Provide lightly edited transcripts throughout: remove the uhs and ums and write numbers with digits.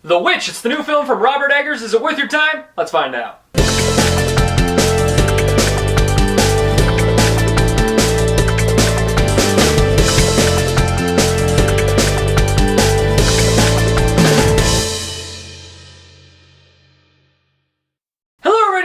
The Witch, it's the new film from Robert Eggers. Is it worth your time? Let's find out.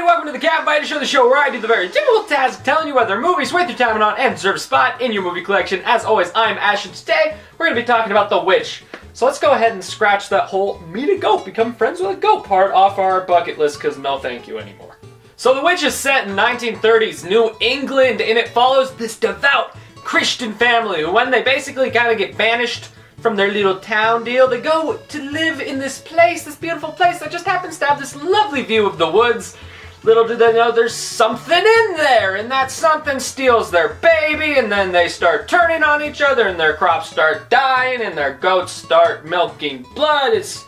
Welcome to the Cat Biter Show, the show where I do the very difficult task telling you whether a movie's worth your time or not and deserve a spot in your movie collection. As always, I'm Ash, and today we're going to be talking about The Witch. So let's go ahead and scratch that whole meet a goat, become friends with a goat part off our bucket list, because no thank you anymore. So The Witch is set in 1930s New England, and it follows this devout Christian family who, when they basically kind of get banished from their little town deal, they go to live in this place, this beautiful place that just happens to have this lovely view of the woods. Little do they know there's something in there, and that something steals their baby, and then they start turning on each other, and their crops start dying, and their goats start milking blood. It's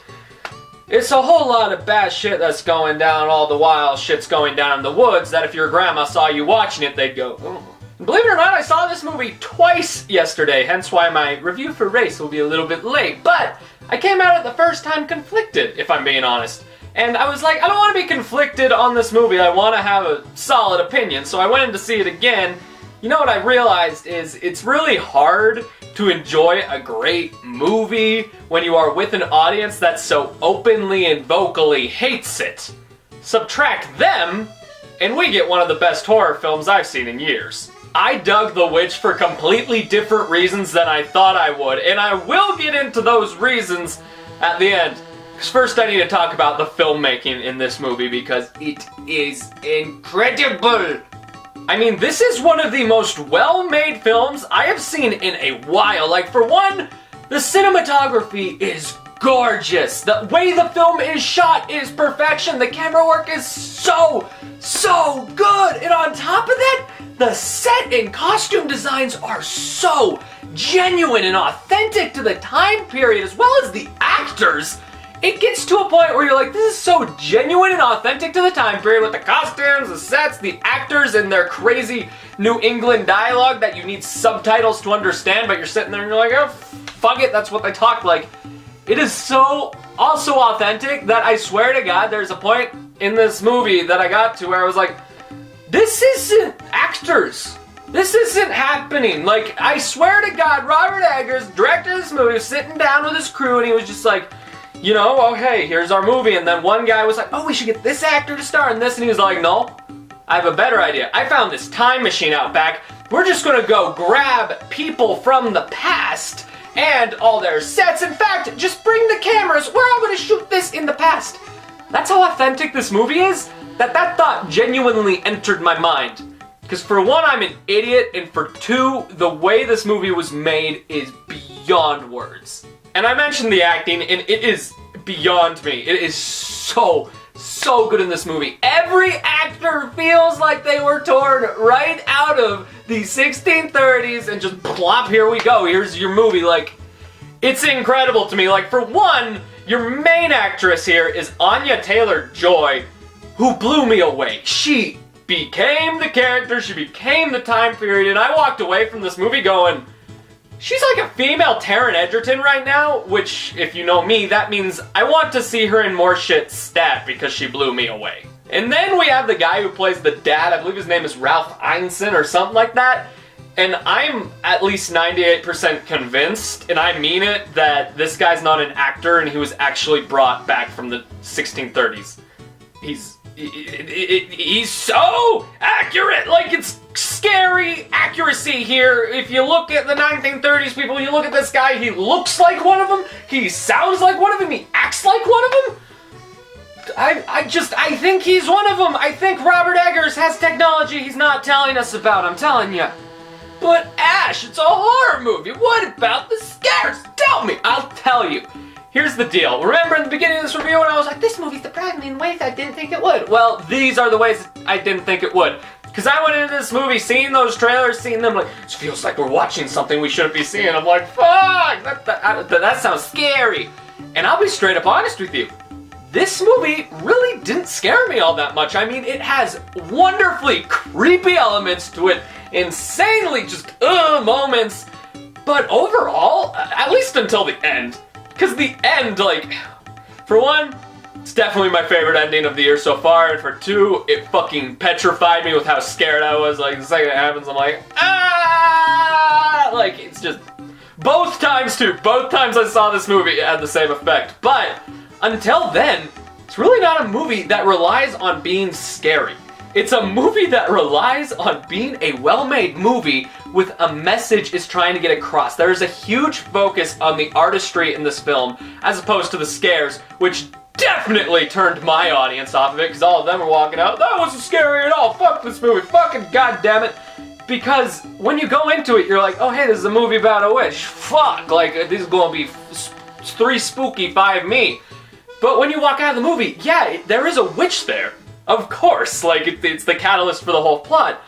a whole lot of bad shit that's going down, all the while shit's going down in the woods that if your grandma saw you watching it, they'd go, oh. Believe it or not, I saw this movie twice yesterday, hence why my review for Race will be a little bit late, but I came out at the first time conflicted, if I'm being honest. And I was like, I don't want to be conflicted on this movie, I want to have a solid opinion, so I went in to see it again. You know what I realized is it's really hard to enjoy a great movie when you are with an audience that so openly and vocally hates it. Subtract them, and we get one of the best horror films I've seen in years. I dug The Witch for completely different reasons than I thought I would, and I will get into those reasons at the end. First, I need to talk about the filmmaking in this movie because it is incredible. I mean, this is one of the most well-made films I have seen in a while. Like, for one, the cinematography is gorgeous. The way the film is shot is perfection. The camera work is so good. And on top of that, the set and costume designs are so genuine and authentic to the time period, as well as the actors. It gets to a point where you're like, this is so genuine and authentic to the time period with the costumes, the sets, the actors, and their crazy New England dialogue that you need subtitles to understand, but you're sitting there and you're like, oh, fuck it, that's what they talk like. It is so also authentic that I swear to God, there's a point in this movie that I got to where I was like, this isn't actors. This isn't happening. Like, I swear to God, Robert Eggers, director of this movie, was sitting down with his crew and he was just like, you know, oh hey, here's our movie, and then one guy was like, oh, we should get this actor to star in this, and he was like, no, I have a better idea. I found this time machine out back. We're just gonna go grab people from the past and all their sets. In fact, just bring the cameras. We're all gonna shoot this in the past. That's how authentic this movie is, that thought genuinely entered my mind. Because for one, I'm an idiot, and for two, the way this movie was made is beyond words. And I mentioned the acting, and it is beyond me. It is so good in this movie. Every actor feels like they were torn right out of the 1630s and just plop, here we go, here's your movie. Like, it's incredible to me. Like, for one, your main actress here is Anya Taylor-Joy, who blew me away. She became the character, she became the time period, and I walked away from this movie going, she's like a female Taron Egerton right now, which, if you know me, that means I want to see her in more shit stat because she blew me away. And then we have the guy who plays the dad, I believe his name is Ralph Ineson or something like that, and I'm at least 98% convinced, and I mean it, that this guy's not an actor and he was actually brought back from the 1630s. He's so accurate, like it's scary accuracy here. If you look at the 1930s people, you look at this guy, he looks like one of them, he sounds like one of them, he acts like one of them. I think he's one of them. I think Robert Eggers has technology he's not telling us about, I'm telling you. But Ash, it's a horror movie, what about the scares? Tell me, I'll tell you. Here's the deal. Remember in the beginning of this review when I was like, this movie surprised me in ways I didn't think it would? Well, these are the ways I didn't think it would. Because I went into this movie, seeing those trailers, seeing them like, it feels like we're watching something we shouldn't be seeing. I'm like, fuck, that sounds scary. And I'll be straight up honest with you. This movie really didn't scare me all that much. I mean, it has wonderfully creepy elements to it, insanely just moments, but overall, at least until the end, because the end, like, For one, it's definitely my favorite ending of the year so far, and for two, it fucking petrified me with how scared I was. Like, the second it happens, I'm like, ah! Like, it's just... Both times I saw this movie, it had the same effect. But, until then, it's really not a movie that relies on being scary. It's a movie that relies on being a well-made movie with a message it's trying to get across. There is a huge focus on the artistry in this film, as opposed to the scares, which definitely turned my audience off of it, because all of them were walking out, that wasn't scary at all, fuck this movie, fucking goddammit. Because when you go into it, you're like, oh hey, this is a movie about a witch, fuck, like, this is gonna be 3 spooky, 5 me. But when you walk out of the movie, yeah, there is a witch there. Of course, like, it's the catalyst for the whole plot.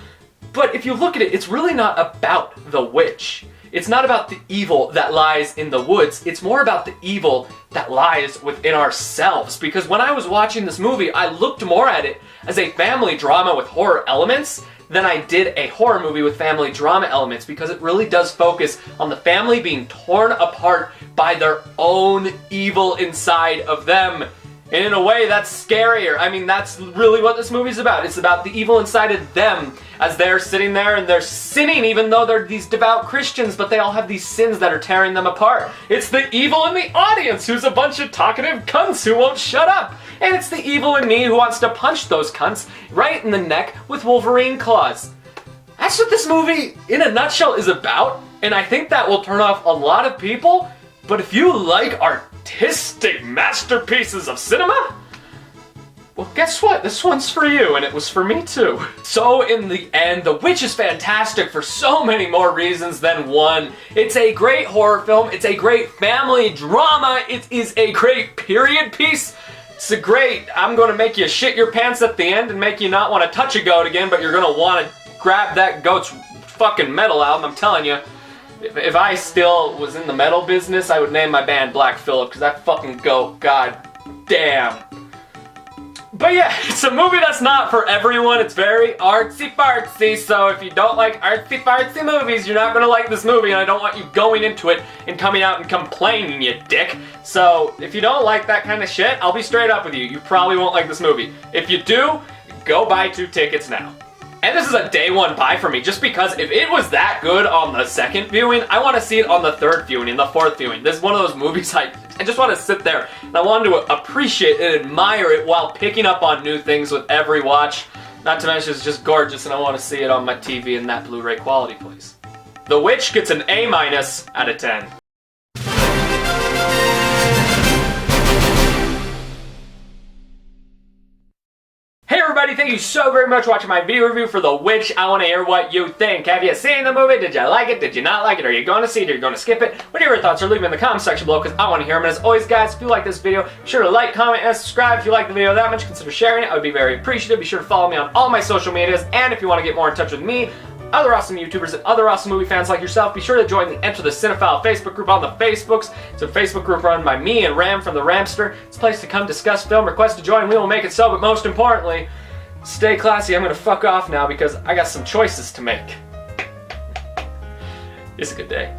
But if you look at it, it's really not about the witch. It's not about the evil that lies in the woods. It's more about the evil that lies within ourselves. Because when I was watching this movie, I looked more at it as a family drama with horror elements than I did a horror movie with family drama elements, because it really does focus on the family being torn apart by their own evil inside of them. And in a way, that's scarier. I mean, that's really what this movie's about. It's about the evil inside of them as they're sitting there and they're sinning, even though they're these devout Christians, but they all have these sins that are tearing them apart. It's the evil in the audience, who's a bunch of talkative cunts who won't shut up. And it's the evil in me who wants to punch those cunts right in the neck with Wolverine claws. That's what this movie, in a nutshell, is about, and I think that will turn off a lot of people. But if you like artistic masterpieces of cinema, well, guess what? This one's for you, and it was for me too. So in the end, The Witch is fantastic for so many more reasons than one. It's a great horror film, it's a great family drama, it is a great period piece. It's a great, I'm gonna make you shit your pants at the end and make you not want to touch a goat again, but you're gonna want to grab that goat's fucking metal album, I'm telling you. If I still was in the metal business, I would name my band Black Phillip, because that fucking goat, god damn. But yeah, it's a movie that's not for everyone. It's very artsy-fartsy, so if you don't like artsy-fartsy movies, you're not gonna like this movie, and I don't want you going into it and coming out and complaining, you dick. So, if you don't like that kind of shit, I'll be straight up with you. You probably won't like this movie. If you do, go buy 2 tickets now. And this is a day 1 buy for me, just because if it was that good on the 2nd viewing, I want to see it on the 3rd viewing and the 4th viewing. This is one of those movies I just want to sit there and I wanted to appreciate and admire it while picking up on new things with every watch. Not to mention it's just gorgeous and I want to see it on my TV in that Blu-ray quality, please. The Witch gets an A- out of 10. Hey everybody, thank you so very much for watching my video review for The Witch. I want to hear what you think. Have you seen the movie? Did you like it? Did you not like it? Are you going to see it? Are you going to skip it? What are your thoughts? Or leave them in the comment section below, because I want to hear them. And as always, guys, if you like this video, be sure to like, comment, and subscribe. If you like the video that much, consider sharing it. I would be very appreciative. Be sure to follow me on all my social medias. And if you want to get more in touch with me, other awesome YouTubers, and other awesome movie fans like yourself, be sure to join the Enter the Cinephile Facebook group on the Facebooks. It's a Facebook group run by me and Ram from the Ramster. It's a place to come discuss film. Request to join. We will make it so, but most importantly, stay classy. I'm gonna fuck off now because I got some choices to make. It's a good day.